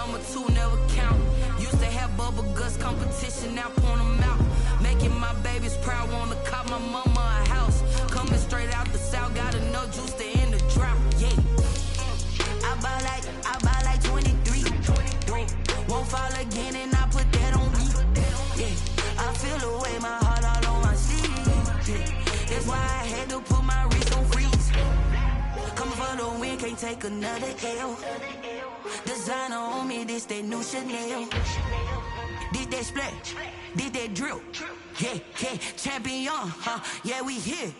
number 2 never count. Used to have bubble guts competition, now point them out. Making my babies proud, wanna cop my mama a house. Coming straight out the south, got enough juice to end the drought. Yeah. I buy like 23. Won't fall again and I put that on me. Yeah. I feel the way, my heart all on my sleeve. Yeah. That's why I had to put my wrist on freeze. Coming for the win, can't take another L. Designer on me, this that new Chanel. Did that splash, did that drill. Yeah, yeah, champion, huh? Yeah, we here.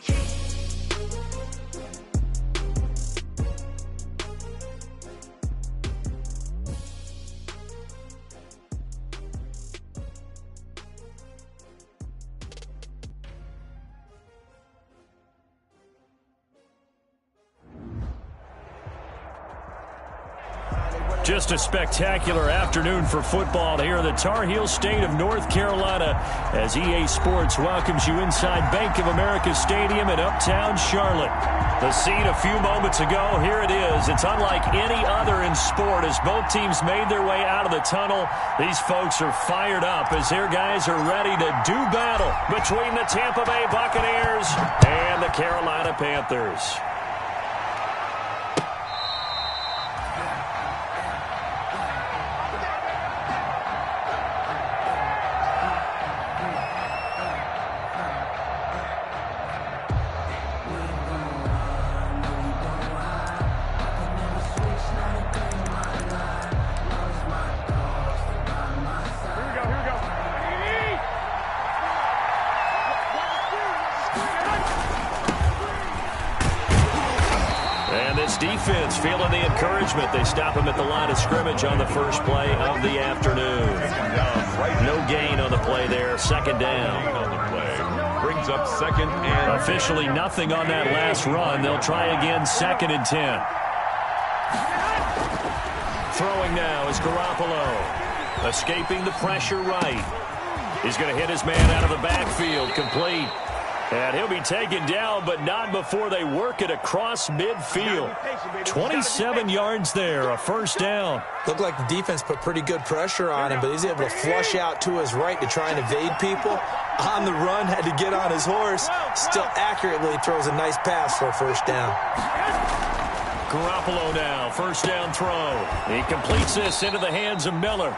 Just a spectacular afternoon for football here in the Tar Heel state of North Carolina as EA Sports welcomes you inside Bank of America Stadium in uptown Charlotte. The scene a few moments ago, here it is. It's unlike any other in sport as both teams made their way out of the tunnel. These folks are fired up as their guys are ready to do battle between the Tampa Bay Buccaneers and the Carolina Panthers. Defense feeling the encouragement. They stop him at the line of scrimmage on the first play of the afternoon. No gain on the play there. Second down. Brings up second and officially nothing on that last run. They'll try again, 2nd and 10. Throwing now is Garoppolo. Escaping the pressure right. He's going to hit his man out of the backfield. Complete. And he'll be taken down, but not before they work it across midfield. 27 yards there, a first down. Looked like the defense put pretty good pressure on him, but he's able to flush out to his right to try and evade people. On the run, had to get on his horse. Still accurately throws a nice pass for a first down. Garoppolo now, first down throw. He completes this into the hands of Miller.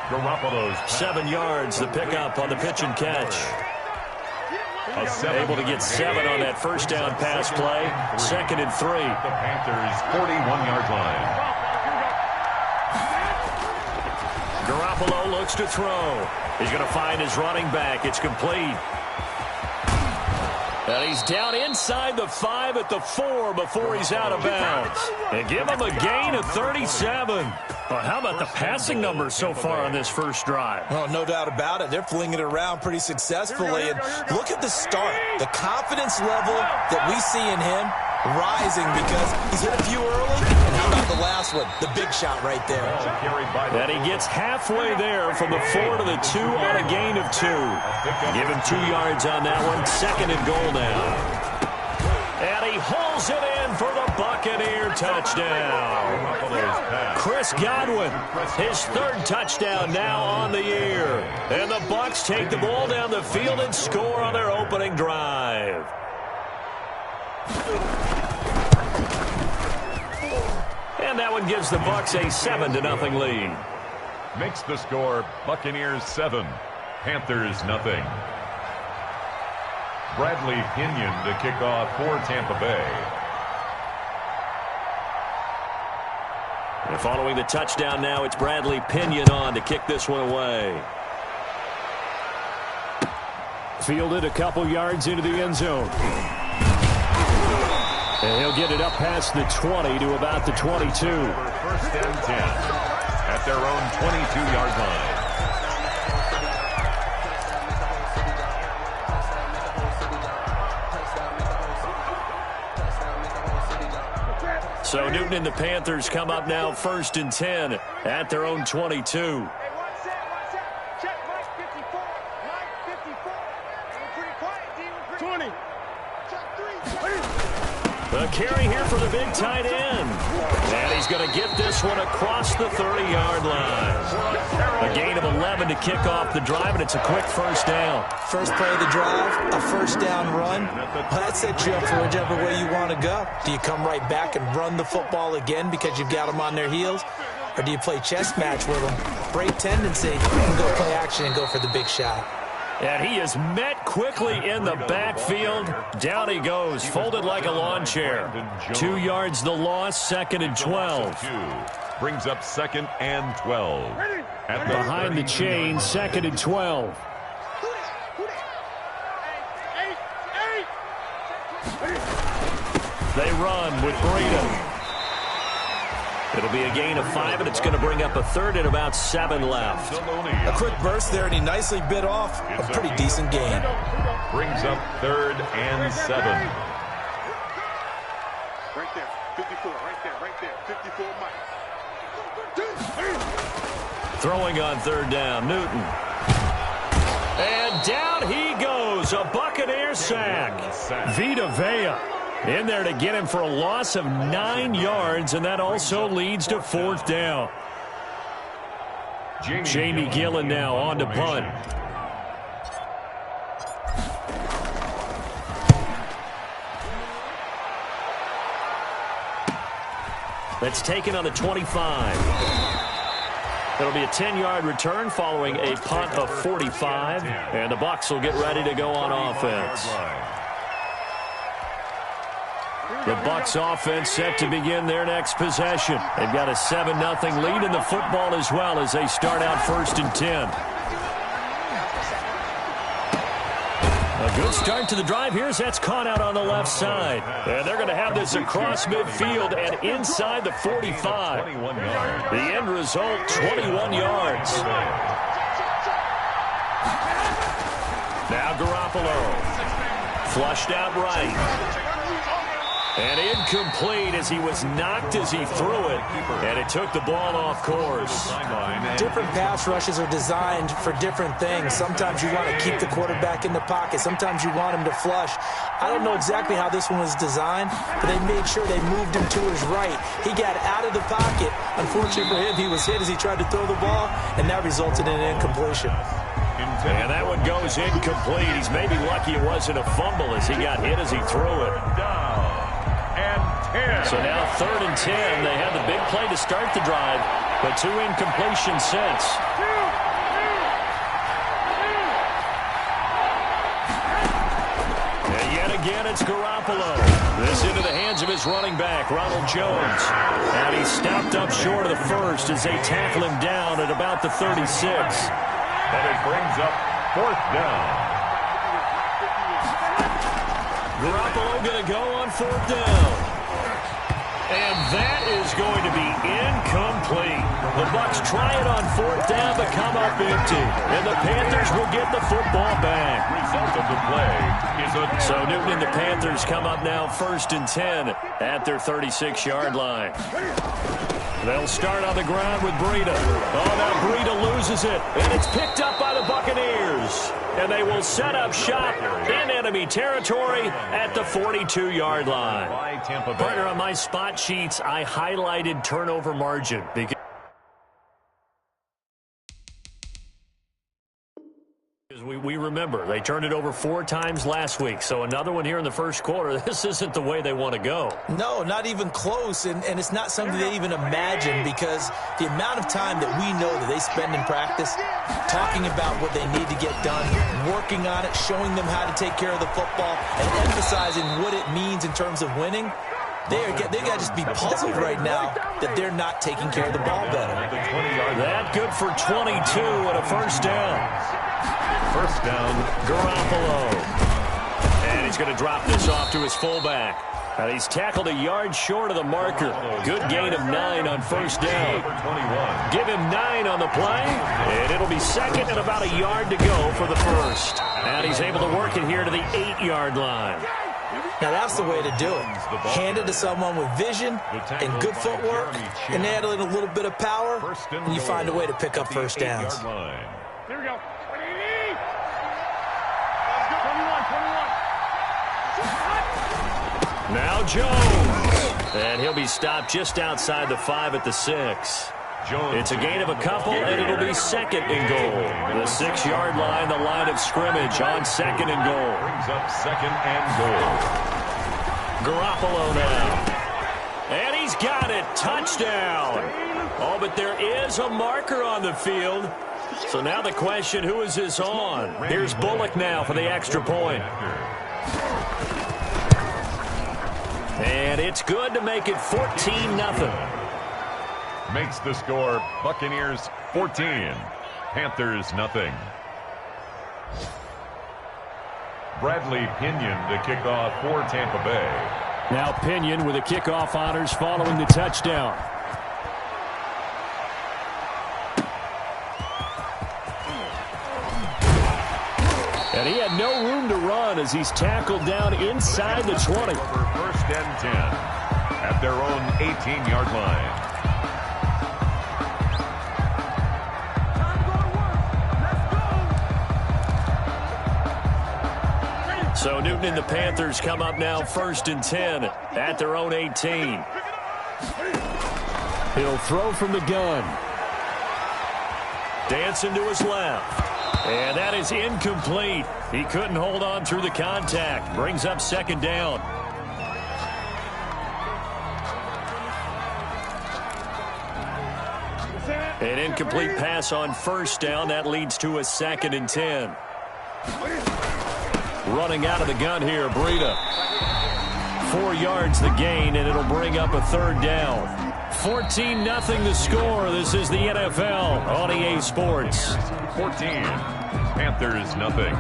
Garoppolo's 7 yards, the pickup on the pitch and catch. Able to get 7 on that first down pass play. 2nd and 3. The Panthers' 41-yard line. Garoppolo looks to throw. He's going to find his running back. It's complete. And he's down inside the 5 at the 4 before he's out of bounds. They give him a gain of 37. Well, how about the passing numbers so far on this first drive? Well, no doubt about it. They're flinging it around pretty successfully. And look at the start. The confidence level that we see in him rising because he's hit a few early. And how about the last one? The big shot right there. And he gets halfway there from the 4 to the 2 on a gain of 2. Give him 2 yards on that one. 2nd and goal now. And he hauls it in for the Buccaneer touchdown. Chris Godwin, his 3rd touchdown now on the year. And the Bucs take the ball down the field and score on their opening drive. And that one gives the Bucs a 7-0 lead. Makes the score Buccaneers 7, Panthers nothing. Bradley Pinion to kick off for Tampa Bay. And following the touchdown now, it's Bradley Pinion on to kick this one away. Fielded a couple yards into the end zone. And he'll get it up past the 20 to about the 22. 1st and 10 at their own 22-yard line. So Newton and the Panthers come up now 1st and 10 at their own 22. The carry here for the big tight end. And he's going to get this one across the 30-yard line. A gain of 11 to kick off the drive, and it's a quick first down. First play of the drive, a first down run. That sets you up for whichever way you want to go. Do you come right back and run the football again because you've got them on their heels? Or do you play chess match with them, break tendency, and go play action and go for the big shot? And he is met quickly in the backfield. Down he goes, folded like a lawn chair. 2 yards the loss, 2nd and 12. Brings up 2nd and 12. Behind the chain, 2nd and 12. They run with Breida. It'll be a gain of 5, and it's going to bring up a 3rd and about 7 left. A quick burst there, and he nicely bit off a pretty decent gain. Brings up 3rd and 7. Right there, 54, right there, 54, Mike. Throwing on 3rd down, Newton. And down he goes, a Buccaneer sack. Vita Vea in there to get him for a loss of 9 yards, and that also leads to 4th down. Jamie Gillen now on to punt. That's taken on the 25. It'll be a 10-yard return following a punt of 45, and the Bucs will get ready to go on offense. The Bucs offense set to begin their next possession. They've got a 7-0 lead in the football as well as they start out 1st and 10. A good start to the drive. Here's that's caught out on the left side. And they're going to have this across midfield and inside the 45. The end result, 21 yards. Now Garoppolo. Flushed out right. And incomplete as he was knocked as he threw it. And it took the ball off course. Different pass rushes are designed for different things. Sometimes you want to keep the quarterback in the pocket. Sometimes you want him to flush. I don't know exactly how this one was designed, but they made sure they moved him to his right. He got out of the pocket. Unfortunately for him, he was hit as he tried to throw the ball, and that resulted in an incompletion. And that one goes incomplete. He's maybe lucky it wasn't a fumble as he got hit as he threw it. So now 3rd and 10. They had the big play to start the drive, but 2 incompletions since. And yet again, it's Garoppolo. This into the hands of his running back, Ronald Jones. And he stopped up short of the first as they tackle him down at about the 36. And it brings up 4th down. Garoppolo going to go on 4th down. And that is going to be incomplete. The Bucs try it on 4th down, but come up empty. And the Panthers will get the football back. Result of the play is a... So Newton and the Panthers come up now 1st and 10 at their 36-yard line. They'll start on the ground with Breida. Oh, now Breida loses it, and it's picked up by the Buccaneers. And they will set up shop in enemy territory at the 42-yard line. Partner, on my spot sheets, I highlighted turnover margin because we remember they turned it over 4 times last week. So another one here in the first quarter. This isn't the way they want to go. No, not even close. And it's not something they even imagine, because the amount of time that we know that they spend in practice talking about what they need to get done, working on it, showing them how to take care of the football, and emphasizing what it means in terms of winning. They got to just be puzzled right now that they're not taking care of the ball better. That good for 22 and a first down. First down, Garoppolo. And he's going to drop this off to his fullback. And he's tackled a yard short of the marker. Good gain of 9 on first down. Give him 9 on the play, and it'll be 2nd and about a yard to go for the first. And he's able to work it here to the 8-yard line. Now that's the way to do it. Hand it to someone with vision and good footwork, and add in a little bit of power, and you find a way to pick up first downs. Here we go. Now Jones. And he'll be stopped just outside the 5 at the 6. It's a gain of a couple, and it'll be second and goal. The 6-yard line, the line of scrimmage on second and goal. Brings up second and goal. Garoppolo now. And he's got it. Touchdown. Oh, but there is a marker on the field. So now the question, who is this on? Here's Bullock now for the extra point. And it's good to make it 14-0. Makes the score Buccaneers 14, Panthers nothing. Bradley Pinion to kick off for Tampa Bay. Now Pinion with the kickoff honors following the touchdown. And he had no room to run as he's tackled down inside the 20. First and 10 at their own 18-yard line. So Newton and the Panthers come up now first and 10 at their own 18. He'll throw from the gun. Dancing to his left. And that is incomplete. He couldn't hold on through the contact. Brings up second down. An incomplete pass on first down. That leads to a second and 10. Running out of the gun here, Breida. 4 yards the gain, and it'll bring up a third down. 14-0 the score. This is the NFL on EA Sports. 14, Panthers nothing.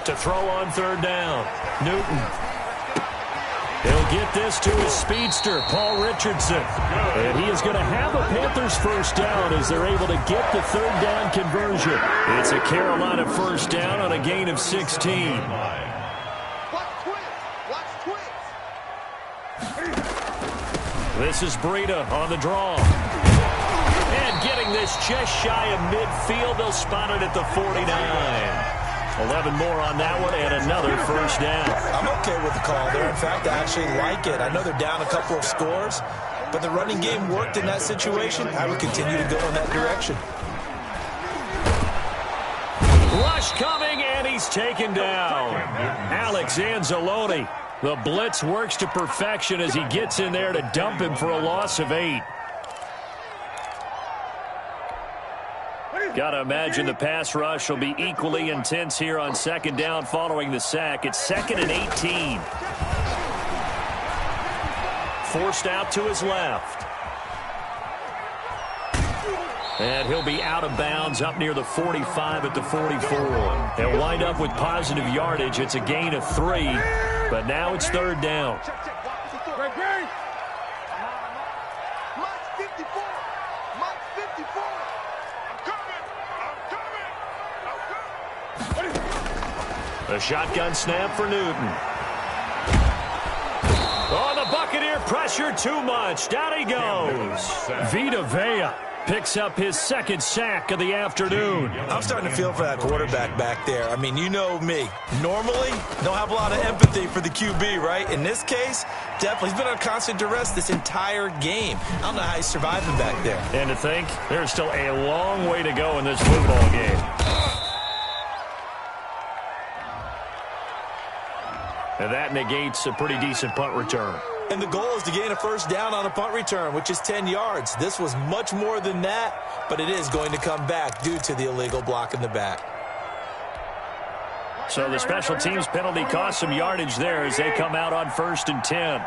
To throw on third down, Newton. He'll get this to his speedster, Paul Richardson. And he is going to have a Panthers first down as they're able to get the third down conversion. It's a Carolina first down on a gain of 16. This is Breida on the draw. And getting this just shy of midfield, they'll spot it at the 49. 11 more on that one, and another first down. I'm okay with the call there. In fact, I actually like it. I know they're down a couple of scores, but the running game worked in that situation. I would continue to go in that direction. Rush coming, and he's taken down. Alex Anzalone. The blitz works to perfection as he gets in there to dump him for a loss of 8. Got to imagine the pass rush will be equally intense here on second down following the sack. It's second and 18. Forced out to his left. And he'll be out of bounds up near the 45 at the 44. They'll wind up with positive yardage. It's a gain of 3, but now it's third down. A shotgun snap for Newton. Oh, the Buccaneer pressure too much. Down he goes. Vita Vea picks up his second sack of the afternoon. I'm starting to feel for that quarterback back there. I mean, you know me. Normally, don't have a lot of empathy for the QB, right? In this case, definitely. He's been on constant duress this entire game. I don't know how he's surviving back there. And to think, there's still a long way to go in this football game. And that negates a pretty decent punt return. And the goal is to gain a first down on a punt return, which is 10 yards. This was much more than that, but it is going to come back due to the illegal block in the back. So the special teams penalty cost some yardage there as they come out on first and 10.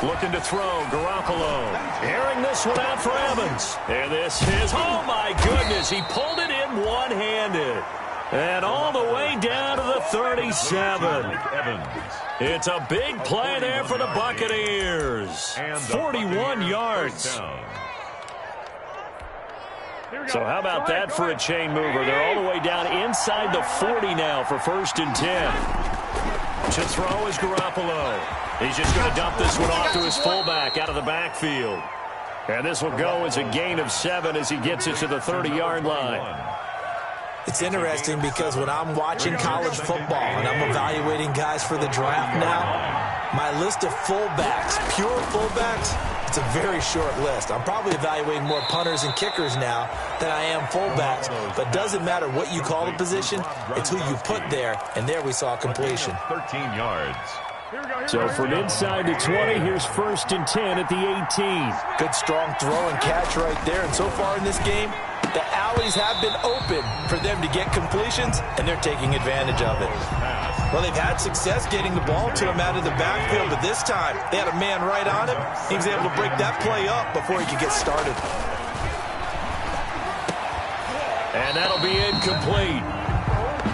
Looking to throw, Garoppolo. Airing this one out for Evans. And this is, oh my goodness, he pulled it in one-handed. And all the way down to the 37. It's a big play there for the Buccaneers. 41 yards. So how about that for a chain mover? They're all the way down inside the 40 now for 1st and 10. To throw is Garoppolo. He's just going to dump this one off to his fullback out of the backfield. And this will go as a gain of 7 as he gets it to the 30-yard line. It's interesting because when I'm watching college football and I'm evaluating guys for the draft now, my list of fullbacks, pure fullbacks, it's a very short list. I'm probably evaluating more punters and kickers now than I am fullbacks. But it doesn't matter what you call the position, it's who you put there. And there we saw completion. 13 yards. So from inside the 20, here's 1st and 10 at the 18. Good strong throw and catch right there. And so far in this game, the alleys have been open for them to get completions, and they're taking advantage of it. Well, they've had success getting the ball to him out of the backfield, but this time they had a man right on him. He was able to break that play up before he could get started. And that'll be incomplete.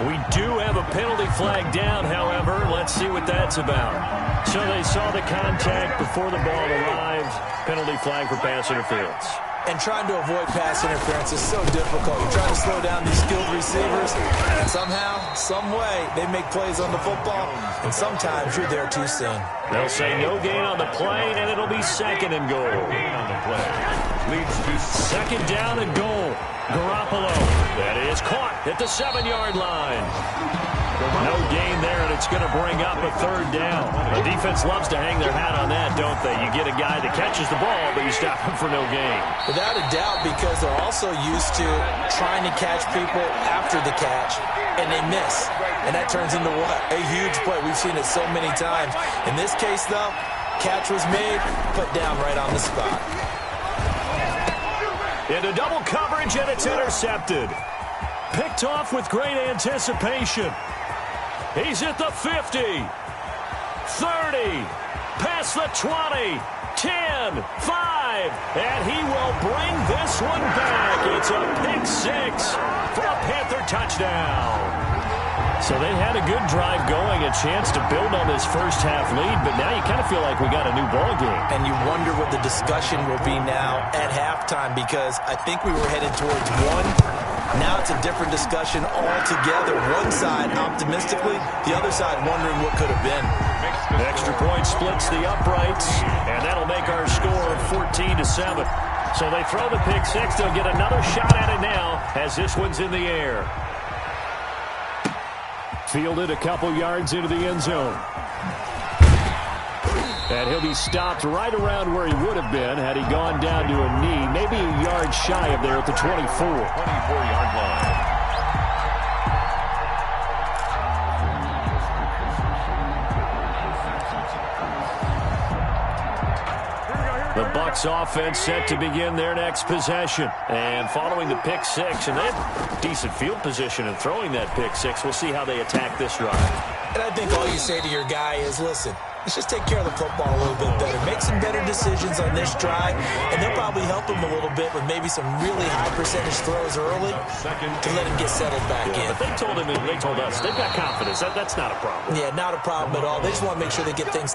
We do have a penalty flag down, however. Let's see what that's about. So they saw the contact before the ball arrived. Penalty flag for pass interference. And trying to avoid pass interference is so difficult. You're trying to slow down these skilled receivers, and somehow, some way, they make plays on the football, and sometimes you're there too soon. They'll say no gain on the play, and it'll be 2nd and goal. Gain on the play. Leads to 2nd down and goal. Garoppolo. That is caught at the 7-yard line. No gain there, and it's going to bring up a 3rd down. The defense loves to hang their hat on that, don't they? You get a guy that catches the ball, but you stop him for no gain. Without a doubt, because they're also used to trying to catch people after the catch, and they miss. And that turns into what? A huge play. We've seen it so many times. In this case, though, catch was made, put down right on the spot. Into double coverage, and it's intercepted. Picked off with great anticipation. He's at the 50, 30, past the 20, 10, 5, and he will bring this one back. It's a pick 6 for a Panther touchdown. So they had a good drive going, a chance to build on this first half lead, but now you kind of feel like we got a new ball game. And you wonder what the discussion will be now at halftime, because I think we were headed towards one. Now it's a different discussion altogether. One side optimistically, the other side wondering what could have been. Extra point splits the uprights, and that'll make our score 14-7. So they throw the pick 6. They'll get another shot at it now as this one's in the air. Fielded a couple yards into the end zone. And he'll be stopped right around where he would have been had he gone down to a knee, maybe a yard shy of there at the 24. 24-yard line. The Bucs offense set to begin their next possession. And following the pick 6, and they have decent field position in throwing that pick 6. We'll see how they attack this drive. And I think all you say to your guy is, listen, let's just take care of the football a little bit better. Make some better decisions on this drive, and they'll probably help him a little bit with maybe some really high percentage throws early to let him get settled back in. But they told him and they told us they've got confidence. That's not a problem. Yeah, not a problem at all. They just want to make sure they get things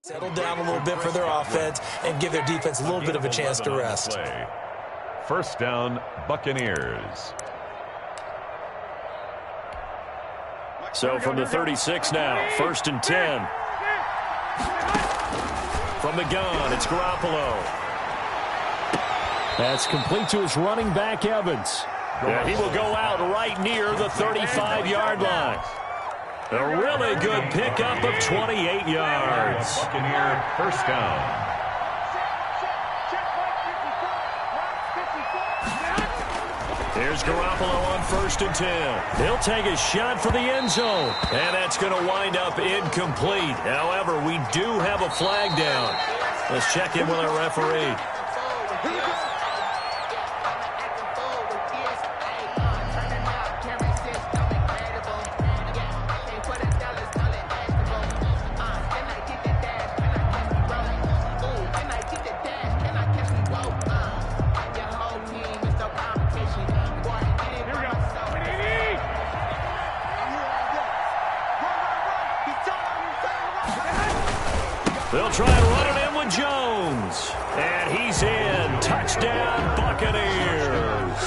Settle down a little bit for their offense and give their defense a little bit of a chance to rest. First down, Buccaneers. So from the 36 now, 1st and 10. From the gun, it's Garoppolo. That's complete to his running back, Evans. Yeah, he will go out right near the 35-yard line. A really good pickup of 28 yards. Buccaneer first down. Here's Garoppolo on 1st and 10. He'll take a shot for the end zone. And that's going to wind up incomplete. However, we do have a flag down. Let's check in with our referee. They'll try and run it in with Jones. And he's in. Touchdown, Buccaneers.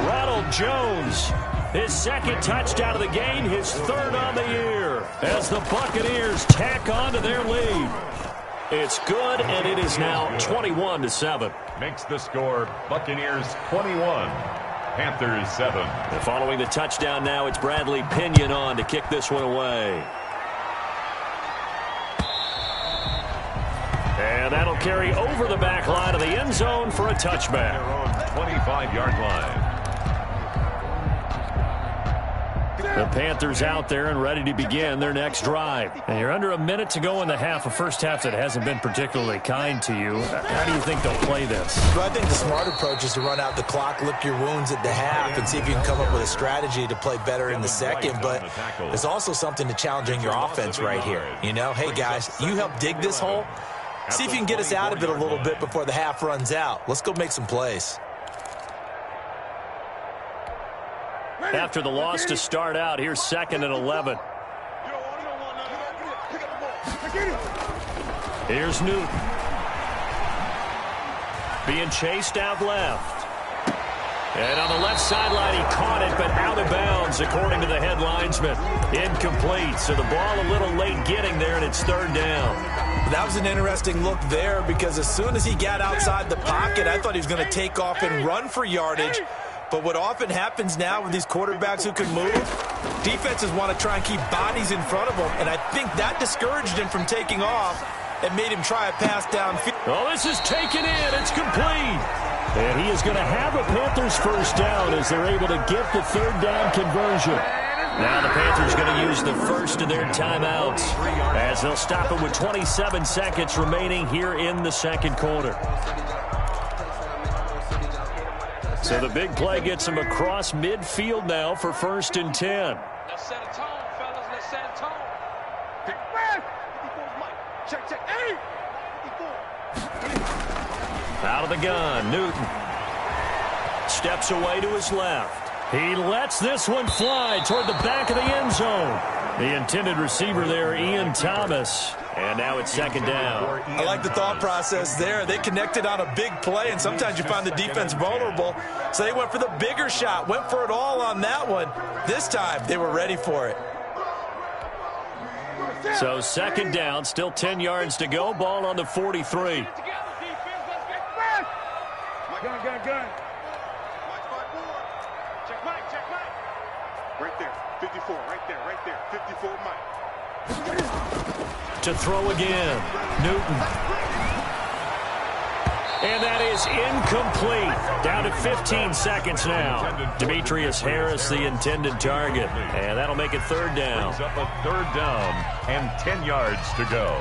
Ronald Jones, his 2nd touchdown of the game, his 3rd on the year, as the Buccaneers tack on to their lead. It's good, and it is now 21-7. Makes the score Buccaneers 21, Panthers 7. And following the touchdown now, it's Bradley Pinion on to kick this one away. And that'll carry over the back line of the end zone for a touchback. 25-yard line. The Panthers out there and ready to begin their next drive. And you're under a minute to go in the half, a first half that hasn't been particularly kind to you. How do you think they'll play this? Well, I think the smart approach is to run out the clock, lick your wounds at the half, and see if you can come up with a strategy to play better in the second. But there's also something to challenging your offense right here. You know, hey, guys, you help dig this hole. See if you can get us out of it a little bit before the half runs out. Let's go make some plays. After the loss to start out, here's 2nd and 11. Here's Newton. Being chased out left. And on the left sideline, he caught it, but out of bounds, according to the head linesman. Incomplete, so the ball a little late getting there, and it's 3rd down. That was an interesting look there because as soon as he got outside the pocket, I thought he was going to take off and run for yardage. But what often happens now with these quarterbacks who can move, defenses want to try and keep bodies in front of them, and I think that discouraged him from taking off and made him try a pass downfield. Oh, this is taken in. It's complete. And he is going to have a Panthers first down as they're able to get the 3rd down conversion. Now the Panthers going to use the first of their timeouts as they'll stop it with 27 seconds remaining here in the 2nd quarter. So the big play gets him across midfield now for 1st and 10. Let's set a tone, fellas. Let's set a tone. Check, check. Hey! Out of the gun, Newton. Steps away to his left. He lets this one fly toward the back of the end zone. The intended receiver there, Ian Thomas. And now it's 2nd down. I like the thought process there. They connected on a big play, and sometimes you find the defense vulnerable. So they went for the bigger shot, went for it all on that one. This time, they were ready for it. So 2nd down, still 10 yards to go. Ball on the 43. Gun. Check Mike. Right there, 54, right there, 54 Mike. To throw again, Newton. And that is incomplete. Down to 15 seconds now. Demetrius Harris, the intended target. And that'll make it 3rd down. Brings up a 3rd down and 10 yards to go.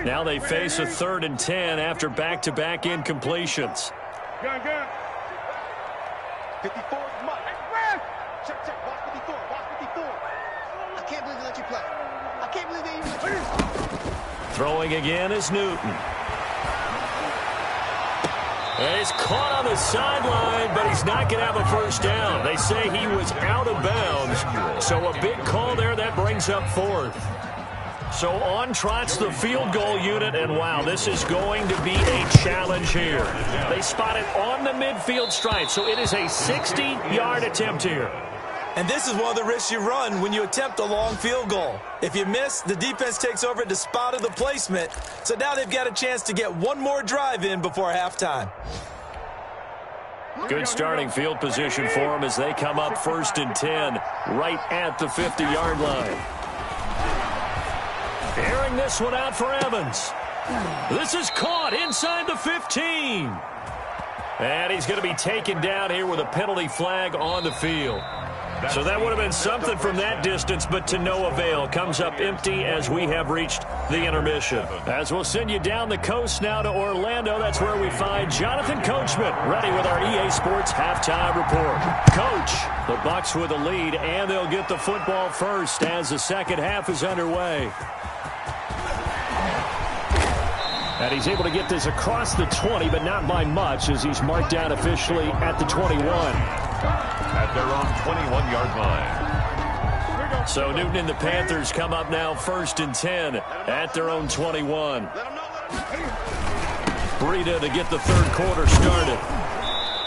Now they face a 3rd and 10 after back-to-back incompletions. Gun. 54 Mike. Check. Watch 54. I can't believe they let you play. I can't believe they even let you. Throwing again is Newton. And he's caught on the sideline, but he's not going to have a first down. They say he was out of bounds. So a big call there that brings up fourth. So on trots the field goal unit, and wow, this is going to be a challenge here. They spot it on the midfield stripe, so it is a 60-yard attempt here. And this is one of the risks you run when you attempt a long field goal. If you miss, the defense takes over at the spot of the placement. So now they've got a chance to get one more drive in before halftime. Good starting field position for them as they come up 1st and 10 right at the 50-yard line. Airing this one out for Evans. This is caught inside the 15. And he's going to be taken down here with a penalty flag on the field. So that would have been something from that distance, but to no avail. Comes up empty as we have reached the intermission. As we'll send you down the coast now to Orlando, that's where we find Jonathan Coachman, ready with our EA Sports halftime report. Coach, the Bucs with a lead, and they'll get the football first as the second half is underway. And he's able to get this across the 20, but not by much, as he's marked down officially at the 21. At their own 21-yard line. So Newton and the Panthers come up now 1st and 10 at their own 21. Breida to get the third quarter started.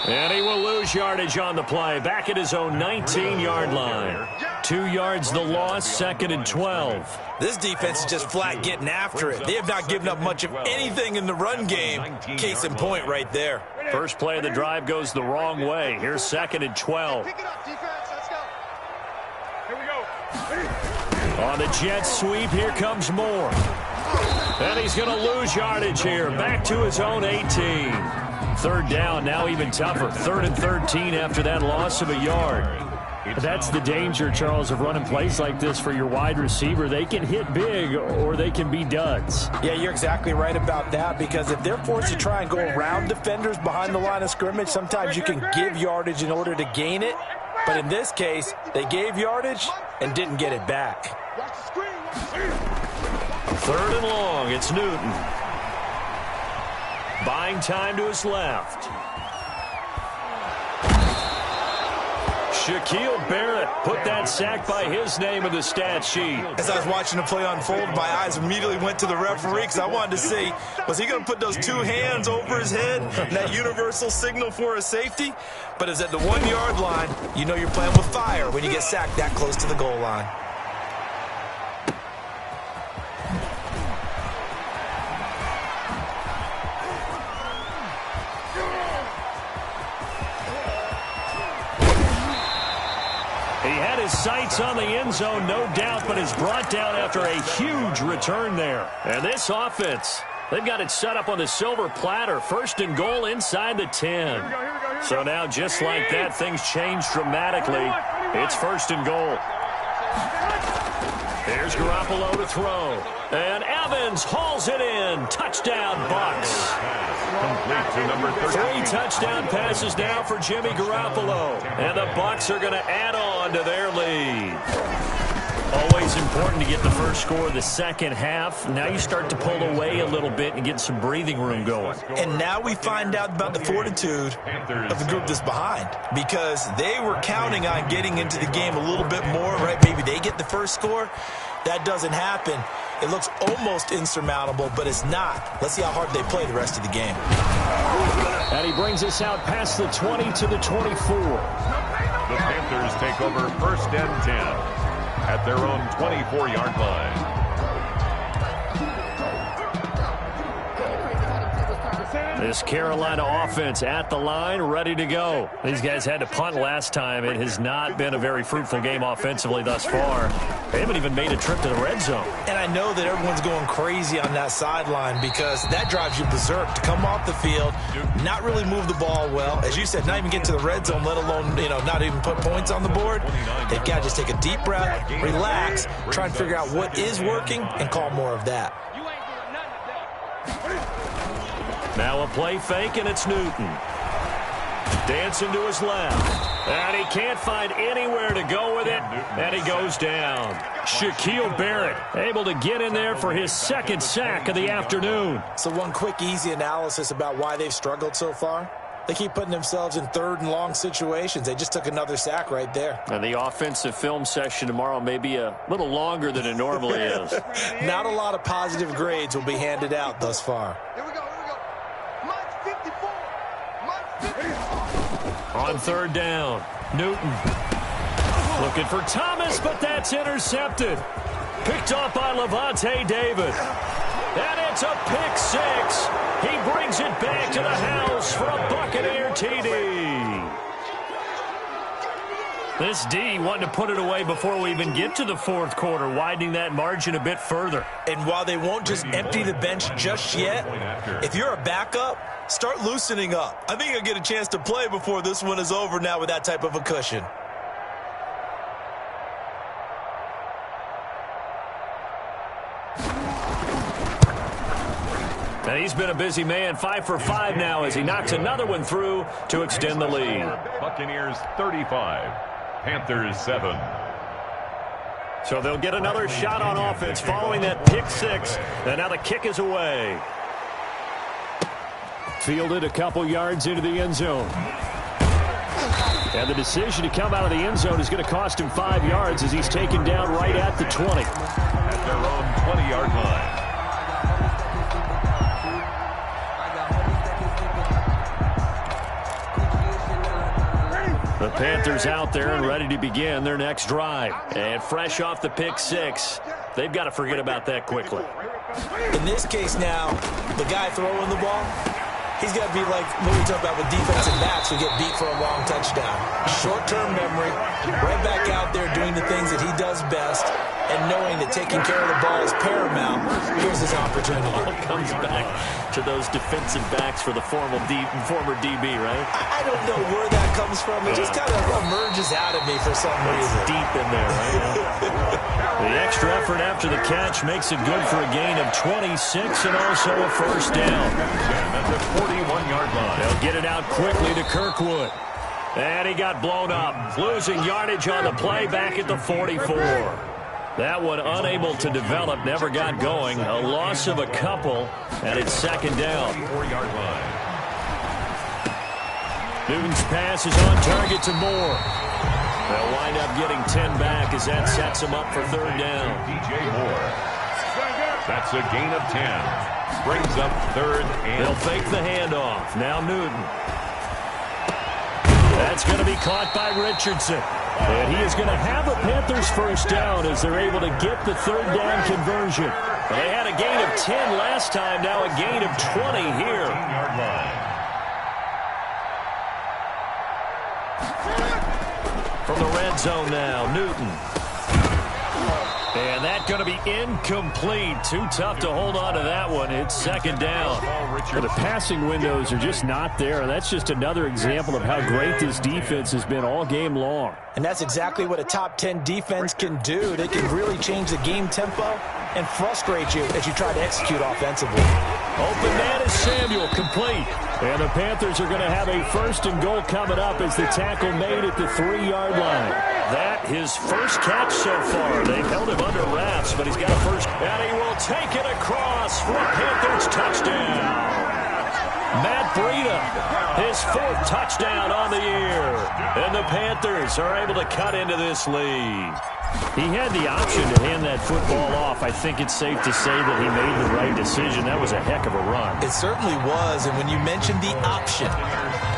And he will lose yardage on the play. Back at his own 19-yard line. 2 yards the loss, 2nd and 12. This defense is just flat getting after it. They have not given up much of anything in the run game. Case in point right there. First play of the drive goes the wrong way. Here's 2nd and 12. Pick it up, defense. Let's go. Here we go. On the jet sweep, here comes Moore. And he's going to lose yardage here. Back to his own 18. 3rd down, now even tougher. 3rd and 13 after that loss of a yard. That's the danger, Charles, of running plays like this for your wide receiver. They can hit big or they can be duds. Yeah, you're exactly right about that, because if they're forced to try and go around defenders behind the line of scrimmage, sometimes you can give yardage in order to gain it. But in this case, they gave yardage and didn't get it back. 3rd and long, it's Newton. Buying time to his left. Shaquille Barrett put that sack by his name in the stat sheet. As I was watching the play unfold, my eyes immediately went to the referee because I wanted to see, was he going to put those 2 hands over his head, that universal signal for a safety? But it's at the 1-yard line. You know you're playing with fire when you get sacked that close to the goal line. His sights on the end zone, no doubt, but is brought down after a huge return there. And this offense, they've got it set up on the silver platter. 1st and goal inside the 10. So now, just like that, things change dramatically. It's 1st and goal. Here's Garoppolo to throw. And Evans hauls it in. Touchdown, Bucs. Complete to number 13. 3 touchdown passes now for Jimmy Garoppolo. And the Bucs are going to add on to their lead. Always important to get the first score of the second half. Now you start to pull away a little bit and get some breathing room going. And now we find out about the fortitude of the group that's behind, because they were counting on getting into the game a little bit more, right? Maybe they get the first score. That doesn't happen. It looks almost insurmountable, but it's not. Let's see how hard they play the rest of the game. And he brings us out past the 20 to the 24. The Panthers take over 1st and 10 at their own 24-yard line. This Carolina offense at the line, ready to go. These guys had to punt last time. It has not been a very fruitful game offensively thus far. They haven't even made a trip to the red zone. And I know that everyone's going crazy on that sideline, because that drives you berserk to come off the field, not really move the ball well. As you said, not even get to the red zone, let alone, not even put points on the board. They've got to just take a deep breath, relax, try and figure out what is working, and call more of that. Now a play fake, and it's Newton. Dancing to his left. And he can't find anywhere to go with it. And he goes down. Shaquille Barrett able to get in there for his second sack of the afternoon. So one quick, easy analysis about why they've struggled so far. They keep putting themselves in third and long situations. They just took another sack right there. And the offensive film session tomorrow may be a little longer than it normally is. Not a lot of positive grades will be handed out thus far. Here we go, here we go. Mike 54. Mike 54. On third down, Newton. Looking for Thomas, but that's intercepted. Picked off by Levante David. And it's a pick six. He brings it back to the house for a Buccaneer TD. This D wanting to put it away before we even get to the fourth quarter, widening that margin a bit further. And while they won't just empty the bench just yet, if you're a backup, start loosening up. I think you'll get a chance to play before this one is over now with that type of a cushion. And he's been a busy man, 5 for 5 now as he knocks another one through to extend the lead. Buccaneers 35, Panthers 7. So they'll get another shot on offense following that pick six. And now the kick is away. Fielded a couple yards into the end zone. And the decision to come out of the end zone is going to cost him 5 yards as he's taken down right at the 20. At their own 20-yard line. The Panthers out there and ready to begin their next drive. And fresh off the pick six, they've got to forget about that quickly. In this case now, the guy throwing the ball, he's got to be like what we talk about with defensive backs who get beat for a long touchdown. Short-term memory, right back out there doing the things that he does best, and knowing that taking care of the ball is paramount. Here's his opportunity. All comes back to those defensive backs for the former DB, right? I don't know where that comes from. It just kind of emerges out of me for some reason. Deep in there, right? The extra effort after the catch makes it good for a gain of 26 and also a first down. At the 41-yard line. They'll get it out quickly to Kirkwood. And he got blown up, losing yardage on the play back at the 44. That one unable to develop, never got going. A loss of a couple, and it's second down. 4-yard line. Newton's pass is on target to Moore. They'll wind up getting 10 back as that sets him up for third down. DJ Moore. That's a gain of 10. Brings up third and... They'll fake the handoff. Now Newton. That's going to be caught by Richardson. And he is going to have a Panthers first down as they're able to get the third down conversion. They had a gain of 10 last time, now a gain of 20 here. 10-yard line. From the red zone now, Newton. And that's going to be incomplete. Too tough to hold on to that one. It's second down. The passing windows are just not there. That's just another example of how great this defense has been all game long. And that's exactly what a top 10 defense can do. They can really change the game tempo and frustrate you as you try to execute offensively. Open man is Samuel, complete. And the Panthers are going to have a first and goal coming up as the tackle made at the 3-yard line. That his first catch so far. They've held him under wraps, but he's got a first. And he will take it across for a Panthers touchdown. Matt Breida, his 4th touchdown on the year. And the Panthers are able to cut into this lead. He had the option to hand that football off. I think it's safe to say that he made the right decision. That was a heck of a run. It certainly was, and when you mentioned the option,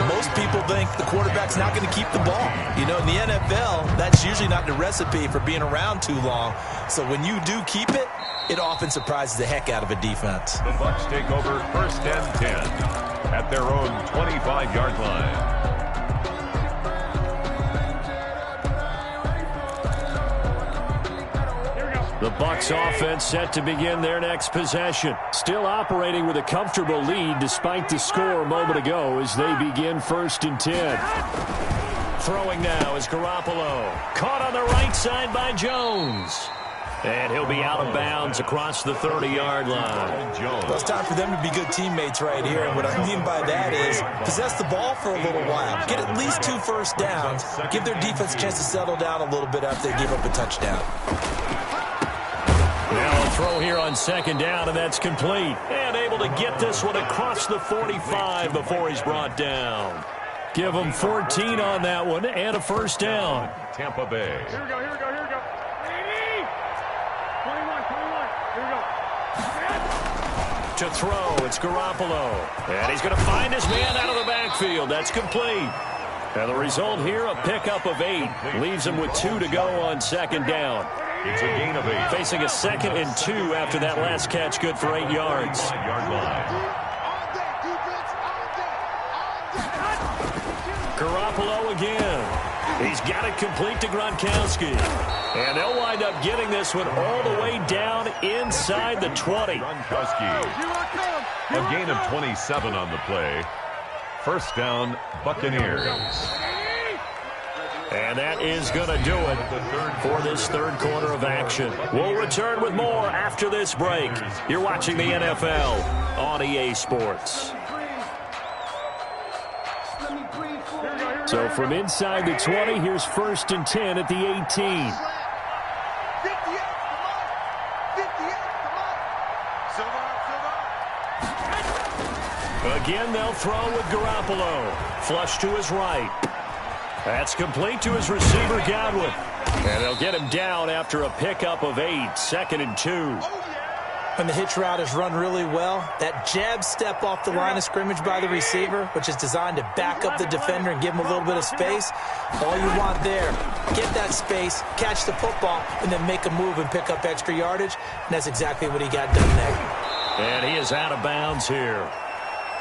most people think the quarterback's not going to keep the ball. You know, in the NFL, that's usually not the recipe for being around too long. So when you do keep it, it often surprises the heck out of a defense. The Bucs take over first and 10 at their own 25-yard line. The Bucs offense set to begin their next possession. Still operating with a comfortable lead despite the score a moment ago as they begin first and 10. Throwing now is Garoppolo. Caught on the right side by Jones. And he'll be out of bounds across the 30-yard line. Well, it's time for them to be good teammates right here. And what I mean by that is possess the ball for a little while. Get at least 2 first downs. Give their defense a chance to settle down a little bit after they give up a touchdown. Now a throw here on 2nd down, and that's complete. And able to get this one across the 45 before he's brought down. Give him 14 on that one and a first down. Tampa Bay. Here we go, here we go, here we go. 21, here we go. To throw, it's Garoppolo. And he's going to find his man out of the backfield. That's complete. And the result here, a pickup of 8. Leaves him with 2 to go on 2nd down. It's a gain of 8. Facing a 2nd and 2 after that last catch, good for 8 yards. Garoppolo again. He's got it complete to Gronkowski. And they'll wind up getting this one all the way down inside the 20. Gronkowski. A gain of 27 on the play. First down, Buccaneers. And that is going to do it for this 3rd quarter of action. We'll return with more after this break. You're watching the NFL on EA Sports. So from inside the 20, here's 1st and 10 at the 18. Again, they'll throw with Garoppolo. Flush to his right. That's complete to his receiver, Godwin. And they'll get him down after a pickup of 8, 2nd and 2. When the hitch route is run really well, that jab step off the line of scrimmage by the receiver, which is designed to back up the defender and give him a little bit of space, all you want there, get that space, catch the football, and then make a move and pick up extra yardage. And that's exactly what he got done there. And he is out of bounds here.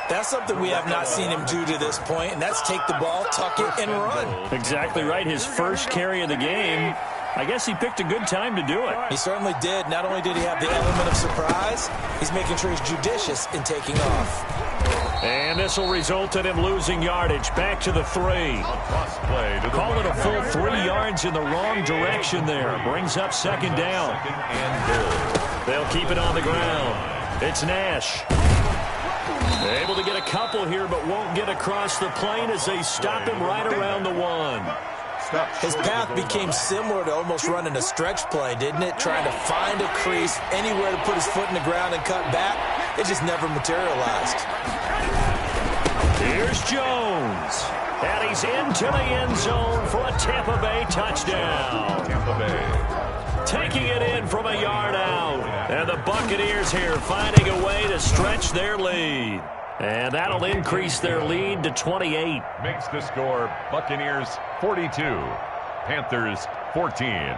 That's something we have not seen him do to this point, and that's take the ball, tuck it, and run. Exactly right. His first carry of the game. I guess he picked a good time to do it. He certainly did. Not only did he have the element of surprise, he's making sure he's judicious in taking off. And this will result in him losing yardage. Back to the 3. Call it a full 3 yards in the wrong direction there. Brings up 2nd down. They'll keep it on the ground. It's Nash. Able to get a couple here, but won't get across the plane as they stop him right around the 1. His path became similar to almost running a stretch play, didn't it? Trying to find a crease, anywhere to put his foot in the ground and cut back. It just never materialized. Here's Jones. And he's into the end zone for a Tampa Bay touchdown. Tampa Bay. Taking it in from a yard out. And the Buccaneers here finding a way to stretch their lead. And that'll increase their lead to 28. Makes the score Buccaneers 42, Panthers 14.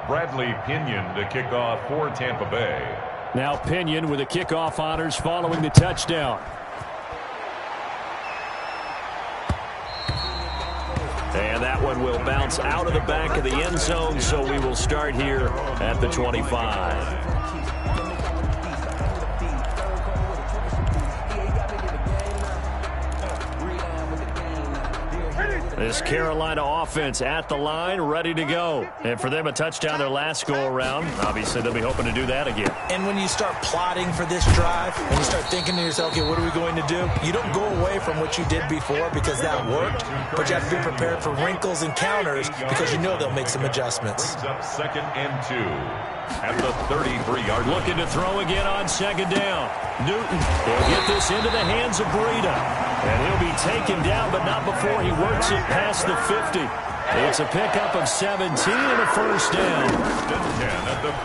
Bradley Pinion to kick off for Tampa Bay. Now Pinion with the kickoff honors following the touchdown. And that one will bounce out of the back of the end zone, so we will start here at the 25. This Carolina offense at the line, ready to go. And for them, a touchdown their last go-around. Obviously, they'll be hoping to do that again. And when you start plotting for this drive, when you start thinking to yourself, okay, what are we going to do? You don't go away from what you did before because that worked, but you have to be prepared for wrinkles and counters because you know they'll make some adjustments. Brings up 2nd and 2 at the 33-yard line. Looking to throw again on 2nd down. Newton will get this into the hands of Breida. And he'll be taken down, but not before he works it past the 50. It's a pickup of 17 and a first down.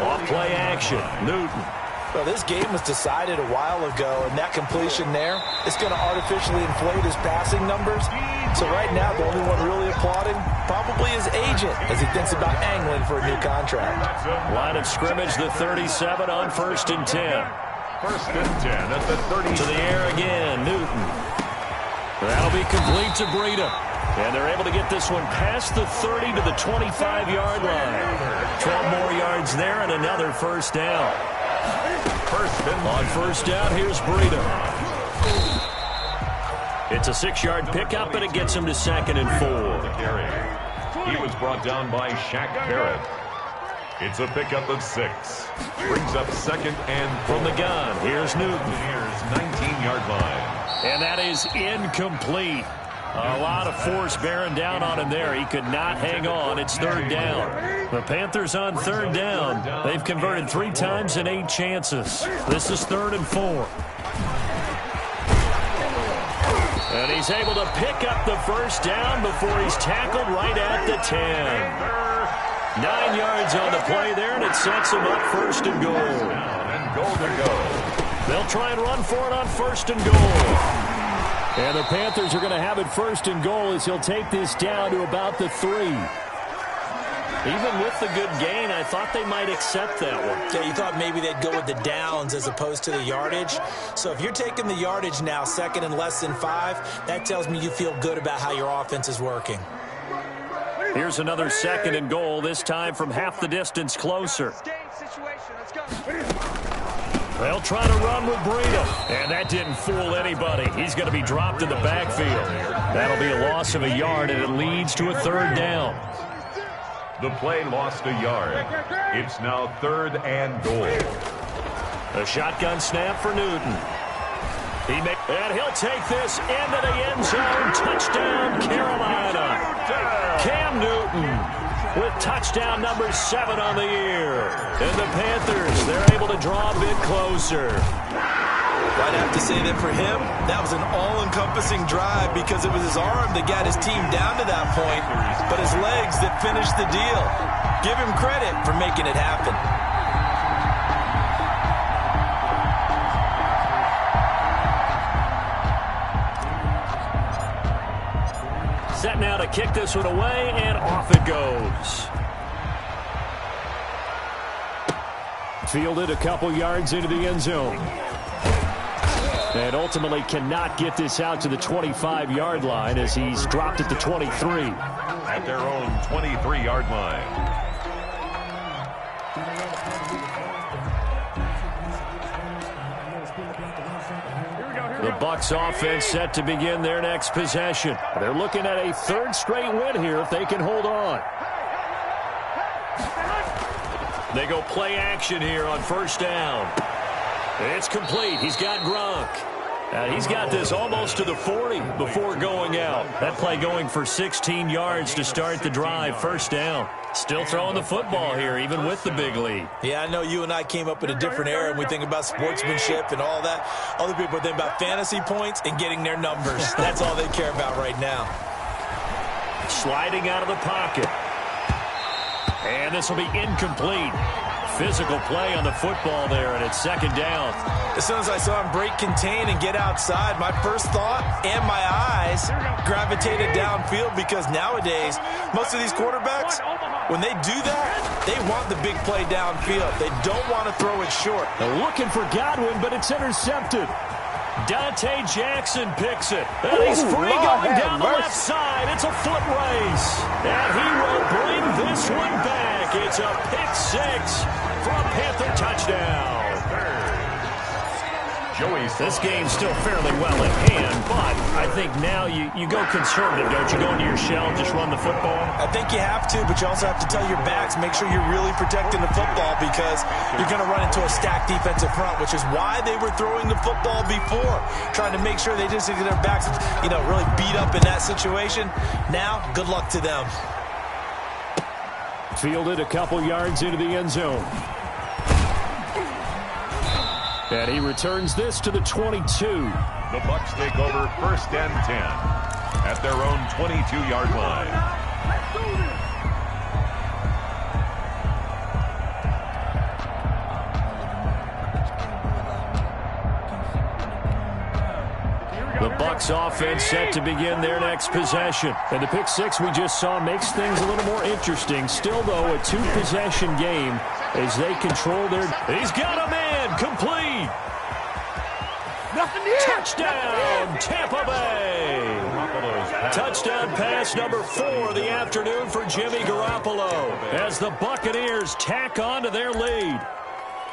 Off play action. Newton. Well, this game was decided a while ago, and that completion there is going to artificially inflate his passing numbers. So right now, the only one really applauding probably his agent as he thinks about angling for a new contract. Line of scrimmage, the 37 on 1st and 10. 1st and 10 at the 30. To the air again, Newton. That'll be complete to Breida. And they're able to get this one past the 30 to the 25-yard line. 12 more yards there and another first down. On first down, here's Breida. It's a 6-yard pickup, and it gets him to 2nd and 4. He was brought down by Shaq Barrett. It's a pickup of 6. Brings up 2nd and from the gun. Here's Newton. Here's 19-yard line. And that is incomplete. A lot of force bearing down on him there. He could not hang on. It's 3rd down. The Panthers on 3rd down. They've converted 3 times in 8 chances. This is 3rd and 4. And he's able to pick up the 1st down before he's tackled right at the 10. 9 yards on the play there, and it sets him up 1st and goal. And goal to go. They'll try and run for it on 1st and goal. And the Panthers are going to have it 1st and goal as he'll take this down to about the 3. Even with the good gain, I thought they might accept that one. Yeah, you thought maybe they'd go with the downs as opposed to the yardage. So if you're taking the yardage now, 2nd and less than 5, that tells me you feel good about how your offense is working. Here's another 2nd and goal, this time from half the distance closer. They'll try to run with Breida. And that didn't fool anybody. He's going to be dropped in the backfield. That'll be a loss of a yard, and it leads to a 3rd down. The play lost a yard. It's now 3rd and goal. A shotgun snap for Newton. And he'll take this into the end zone. Touchdown, Carolina. Cam Newton with touchdown number 7 on the year. And the Panthers, they're able to draw a bit closer. I'd have to say that for him, that was an all-encompassing drive because it was his arm that got his team down to that point, but his legs that finished the deal. Give him credit for making it happen. Set now to kick this one away, and off it goes. Fielded a couple yards into the end zone. And ultimately cannot get this out to the 25-yard line as he's dropped at the 23. At their own 23-yard line. The Bucs offense set to begin their next possession. They're looking at a 3rd straight win here if they can hold on. They go play action here on 1st down. It's complete. He's got Gronk. He's got this almost to the 40 before going out. That play going for 16 yards to start the drive. 1st down. Still throwing the football here, even with the big lead. Yeah, I know you and I came up in a different era, and we think about sportsmanship and all that. Other people think about fantasy points and getting their numbers. That's all they care about right now. Sliding out of the pocket. And this will be incomplete. Physical play on the football there, and it's 2nd down. As soon as I saw him break contain and get outside, my first thought and my eyes gravitated downfield because nowadays, most of these quarterbacks, when they do that, they want the big play downfield. They don't want to throw it short. They're looking for Godwin, but it's intercepted. Dante Jackson picks it. And he's free going down the left side. It's a foot race. And he will bring this one back. It's a pick 6 for a Panther touchdown. This game's still fairly well in hand, but I think now you go conservative, don't you? Go into your shell and just run the football? I think you have to, but you also have to tell your backs, make sure you're really protecting the football because you're going to run into a stacked defensive front, which is why they were throwing the football before, trying to make sure they just get their backs, really beat up in that situation. Now, good luck to them. Fielded a couple yards into the end zone. And he returns this to the 22. The Bucs take over 1st and 10 at their own 22-yard line. The Bucs offense set to begin their next possession. And the pick 6 we just saw makes things a little more interesting. Still, though, a 2-possession game as they control their... He's got a man complete. Touchdown, Tampa Bay. Touchdown pass number 4 of the afternoon for Jimmy Garoppolo as the Buccaneers tack on to their lead.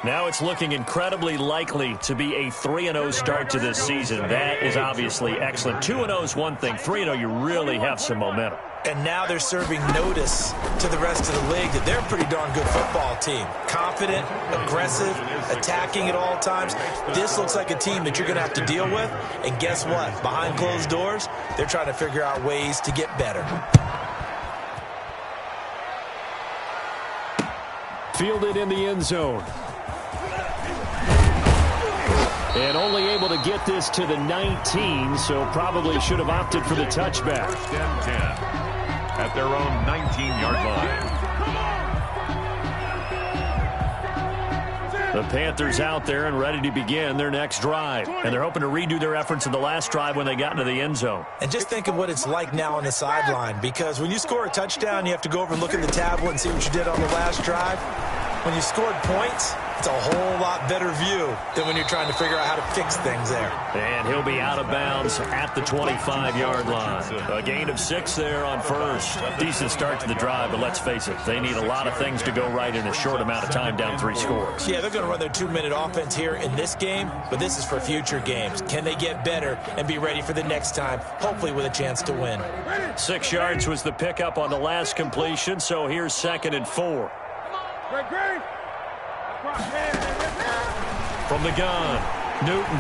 Now it's looking incredibly likely to be a 3-0 start to this season. That is obviously excellent. 2-0 is one thing. 3-0, you really have some momentum. And now they're serving notice to the rest of the league that they're a pretty darn good football team. Confident, aggressive, attacking at all times. This looks like a team that you're going to have to deal with. And guess what? Behind closed doors, they're trying to figure out ways to get better. Fielded in the end zone. And only able to get this to the 19, so probably should have opted for the touchback. First and 10 at their own 19-yard line. The Panthers out there and ready to begin their next drive. And they're hoping to redo their efforts in the last drive when they got into the end zone. And just think of what it's like now on the sideline, because when you score a touchdown, you have to go over and look at the tablet and see what you did on the last drive. When you scored points, it's a whole lot better view than when you're trying to figure out how to fix things there. And he'll be out of bounds at the 25-yard line. A gain of 6 there on first. Decent start to the drive, but let's face it, they need a lot of things to go right in a short amount of time down 3 scores. Yeah, they're going to run their 2-minute offense here in this game, but this is for future games. Can they get better and be ready for the next time, hopefully with a chance to win? 6 yards was the pickup on the last completion, so here's 2nd and 4. From the gun, Newton.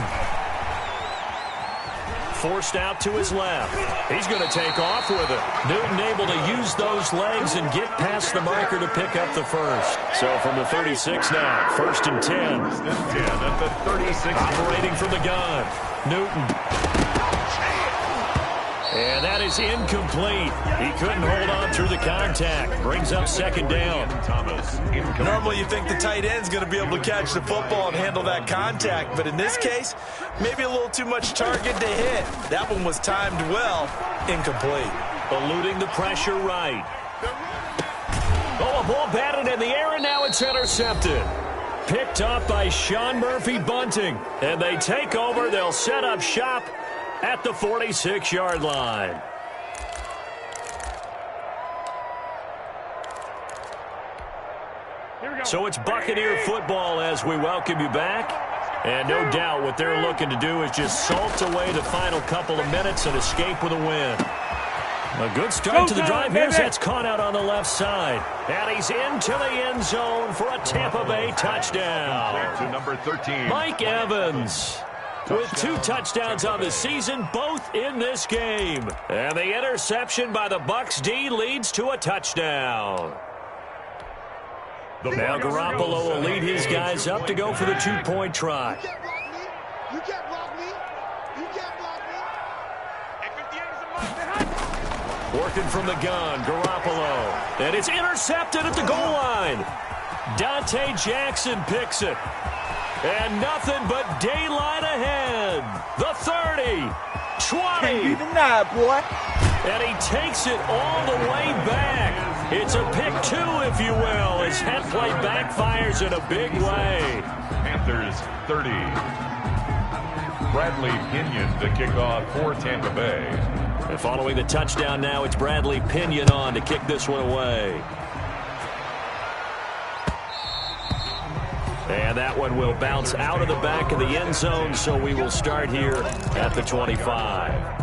Forced out to his left. He's going to take off with it. Newton able to use those legs and get past the marker to pick up the first. So from the 36 now, 1st and 10. First and 10 at the 36. Operating from the gun, Newton. And that is incomplete. He couldn't hold on through the contact. Brings up 2nd down. Thomas. Normally you think the tight end's going to be able to catch the football and handle that contact, but in this case, maybe a little too much target to hit. That one was timed well. Incomplete. Eluding the pressure right. Oh, a ball batted in the air, and now it's intercepted. Picked up by Sean Murphy-Bunting. And they take over. They'll set up shop at the 46-yard line. So it's Buccaneer football as we welcome you back. And no doubt what they're looking to do is just salt away the final couple of minutes and escape with a win. A good start to the drive here. That's caught out on the left side. And he's into the end zone for a Tampa Bay touchdown. To number 13. Mike Evans with 2 touchdowns on the season, both in this game. And the interception by the Bucs D leads to a touchdown. Now Garoppolo will lead his guys up to go for the 2-point try. You can't block me. You can't block me. Working from the gun, Garoppolo. And it's intercepted at the goal line. Dante Jackson picks it. And nothing but daylight ahead. The 30, 20. Can't be denied, boy. And he takes it all the way back. It's a pick 2, if you will, as head play backfires in a big way. Panthers 30. Bradley Pinion to kick off for Tampa Bay. And following the touchdown now, it's Bradley Pinion on to kick this one away. And that one will bounce out of the back of the end zone, so we will start here at the 25.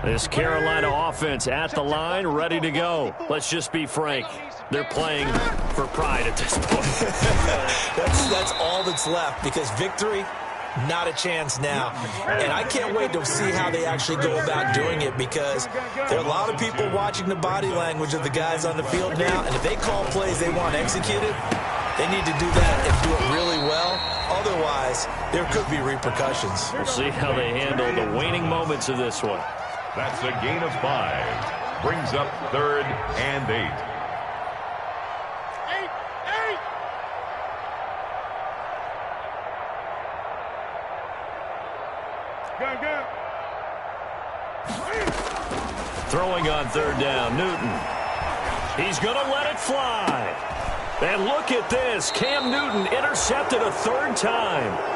This Carolina offense at the line, ready to go. Let's just be frank. They're playing for pride at this point. That's all that's left, because victory, not a chance now. And I can't wait to see how they actually go about doing it, because there are a lot of people watching the body language of the guys on the field now, and if they call plays they want executed, they need to do that and do it really well. Otherwise, there could be repercussions. We'll see how they handle the waning moments of this one. That's a gain of 5. Brings up 3rd and 8. Throwing on 3rd down, Newton. He's going to let it fly. And look at this. Cam Newton intercepted a 3rd time.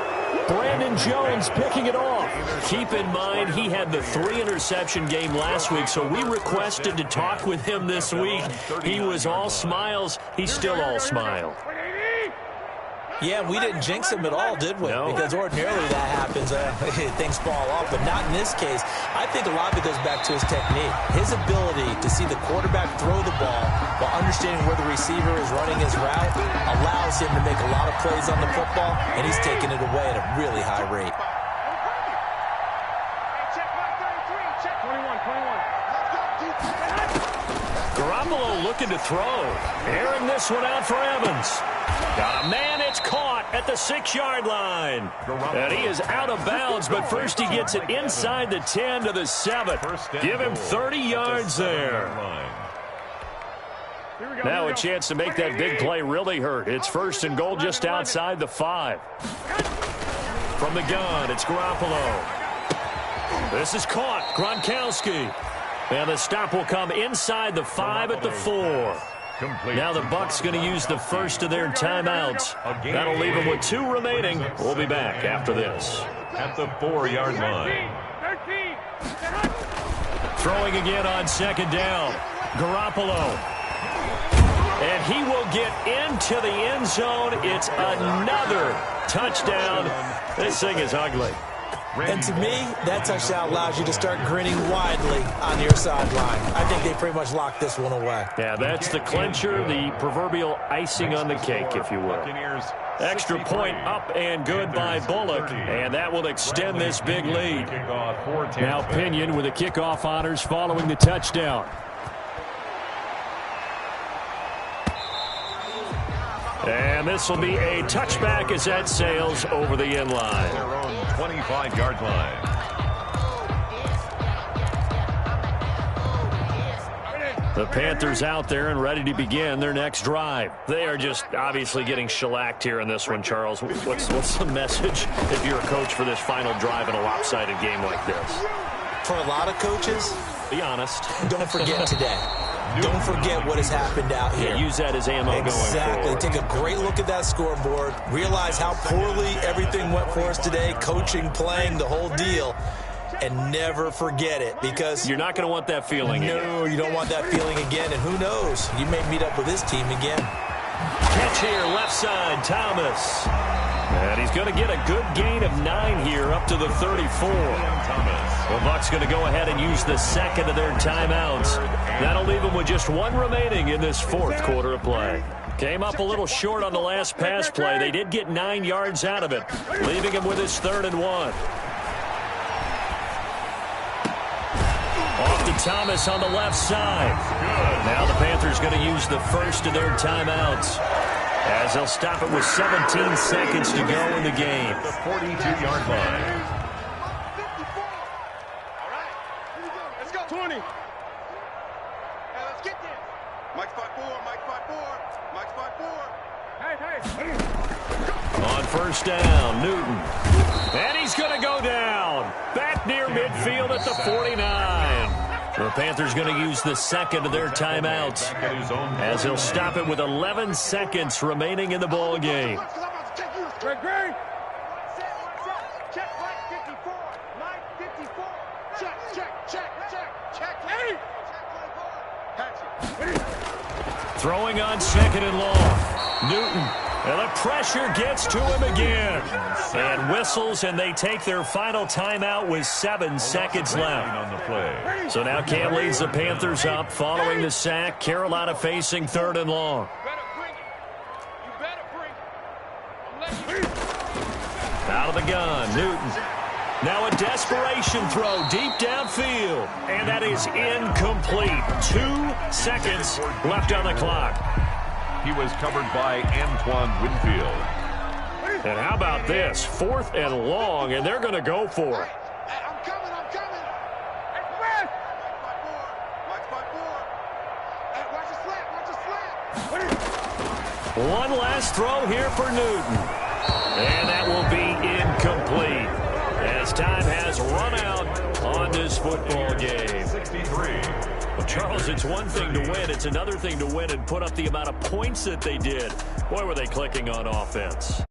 Brandon Jones picking it off. Keep in mind, he had the 3-interception game last week, so we requested to talk with him this week. He was all smiles. He's still all smile. Yeah, we didn't jinx him at all, did we? No. Because ordinarily that happens. Things fall off, but not in this case. I think a lot of it goes back to his technique. His ability to see the quarterback throw the ball while understanding where the receiver is running his route allows him to make a lot of plays on the football, and he's taking it away at a really high rate. Check 33. Check 21. Garoppolo looking to throw. Airing this one out for Evans. Got a man, it's caught at the 6-yard line. And he is out of bounds, but first he gets it inside the 10 to the 7. Give him 30 yards there. Now a chance to make that big play really hurt. It's 1st and goal just outside the 5. From the gun, it's Garoppolo. This is caught. Gronkowski. And the stop will come inside the 5 at the 4. Now the Bucs going to use the first of their timeouts. That'll leave them with 2 remaining. We'll be back after this. At the 4-yard line. 13. Throwing again on 2nd down. Garoppolo. And he will get into the end zone. It's another touchdown. This thing is ugly. And to me, that touchdown allows you to start grinning widely on your sideline. I think they pretty much locked this one away. Yeah, that's the clincher, the proverbial icing on the cake, if you will. Extra point up and good by Bullock, and that will extend this big lead. Now Pinion with the kickoff honors following the touchdown. And this will be a touchback as that sails over the end line. Their own 25-yard line. The Panthers out there and ready to begin their next drive. They are just obviously getting shellacked here in this one, Charles. What's the message if you're a coach for this final drive in a lopsided game like this? For a lot of coaches, be honest. Don't forget today. Don't forget what has happened out here. Yeah, use that as ammo going forward. Exactly. Take a great look at that scoreboard. Realize how poorly everything went for us today. Coaching, playing, the whole deal. And never forget it, because you're not going to want that feeling again. No, you don't want that feeling again. And who knows? You may meet up with this team again. Catch here, left side, Thomas. And he's going to get a good gain of 9 here up to the 34. The Bucs going to go ahead and use the second of their timeouts. That'll leave them with just 1 remaining in this 4th quarter of play. Came up a little short on the last pass play. They did get 9 yards out of it, leaving him with his 3rd and 1. Off to Thomas on the left side. Now the Panthers going to use the first of their timeouts, as they'll stop it with 17 seconds to go in the game. The 42-yard line. All right, here we go. Let's go. 20. Now let's get there. Mike's 5-4. Mike's 5-4. Mike's 5-4. Hey. On 1st down, Newton. And he's going to go down. Back near midfield at the 49. The Panthers going to use the second of their timeouts, as he'll stop it with 11 seconds remaining in the ball game. Great. Check Mike 54. Mike 54. Check. Hey. Throwing on 2nd and long. Newton. And the pressure gets to him again. And whistles, and they take their final timeout with 7 seconds left. So now Cam leads the Panthers up following the sack. Carolina facing 3rd and long. Out of the gun, Newton. Now a desperation throw deep downfield. And that is incomplete. 2 seconds left on the clock. He was covered by Antoine Winfield. And how about this? 4th and long, and they're going to go for it. I'm coming. Hey, Mike's 5-4. Hey, watch the slant. One last throw here for Newton. And that will be incomplete, as time has run out on this football game. 63. Well, Charles, it's one thing to win. It's another thing to win and put up the amount of points that they did. Boy, were they clicking on offense.